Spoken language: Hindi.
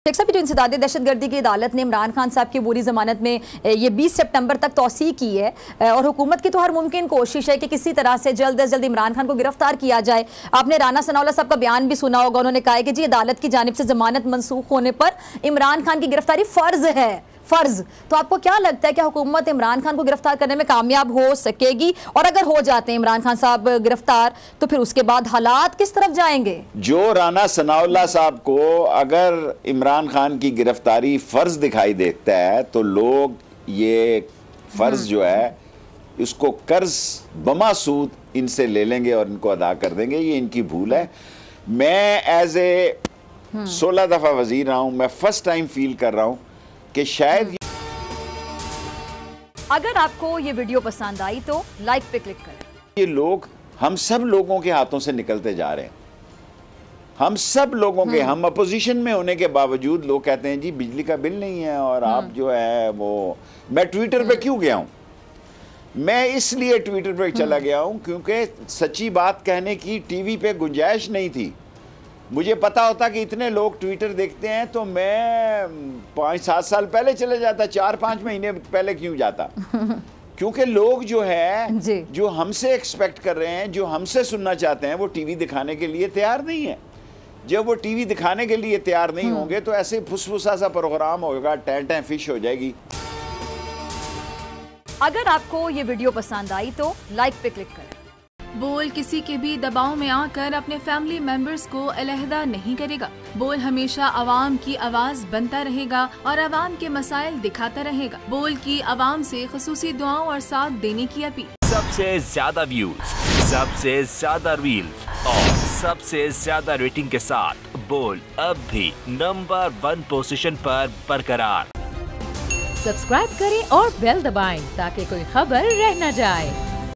शेख साहब, जो इंसदाद दहशतगर्दी की अदालत ने इमरान खान साहब की पूरी जमानत में ये 20 सितंबर तक तौसीह की है और हुकूमत की तो हर मुमकिन कोशिश है कि किसी तरह से जल्द अज जल्द इमरान खान को गिरफ्तार किया जाए। आपने राना सनाउल्लाह साहब का बयान भी सुना होगा, उन्होंने कहा है कि जी अदालत की जानिब से जमानत मनसूख होने पर इमरान खान की गिरफ्तारी फ़र्ज है, फ़र्ज। तो आपको क्या लगता है कि हुकूमत इमरान खान को गिरफ्तार करने में कामयाब हो सकेगी? और अगर हो जाते हैं इमरान खान साहब गिरफ्तार तो फिर उसके बाद हालात किस तरफ जाएंगे? जो राना सनाउल्लाह साहब को अगर इमरान खान की गिरफ्तारी फ़र्ज दिखाई देता है तो लोग ये फ़र्ज जो है इसको कर्ज बमासूद इनसे ले लेंगे और इनको अदा कर देंगे। ये इनकी भूल है। मैं एज ए 16 दफ़ा वज़ीर रहा हूँ, मैं फर्स्ट टाइम फील कर रहा हूँ कि शायद अगर आपको ये वीडियो पसंद आई तो लाइक पे क्लिक करें। ये लोग हम सब लोगों के हाथों से निकलते जा रहे हैं, हम सब लोगों के। हम अपोजिशन में होने के बावजूद लोग कहते हैं जी बिजली का बिल नहीं है और आप जो है वो। मैं ट्विटर पे क्यों गया हूं? मैं इसलिए ट्विटर पे चला गया हूं क्योंकि सच्ची बात कहने की टीवी पे गुंजाइश नहीं थी। मुझे पता होता कि इतने लोग ट्विटर देखते हैं तो मैं 5-7 साल पहले चले जाता, 4-5 महीने पहले क्यों जाता? क्योंकि लोग जो है जो हमसे एक्सपेक्ट कर रहे हैं, जो हमसे सुनना चाहते हैं, वो टीवी दिखाने के लिए तैयार नहीं है। जब वो टीवी दिखाने के लिए तैयार नहीं होंगे तो ऐसे फुसफुसा सा प्रोग्राम होगा, टैं फिश हो जाएगी। अगर आपको ये वीडियो पसंद आई तो लाइक पे क्लिक करें। बोल किसी के भी दबाव में आकर अपने फैमिली मेंबर्स को अलहदा नहीं करेगा। बोल हमेशा आवाम की आवाज बनता रहेगा और आवाम के मसाइल दिखाता रहेगा। बोल की आवाम से खुसूसी दुआओं और साथ देने की अपील। सबसे ज्यादा व्यूज, सबसे ज्यादा रील्स और सबसे ज्यादा रेटिंग के साथ बोल अब भी नंबर 1 पोजीशन पर बरकरार। सब्सक्राइब करें और बेल दबाएं ताकि कोई खबर रह न जाए।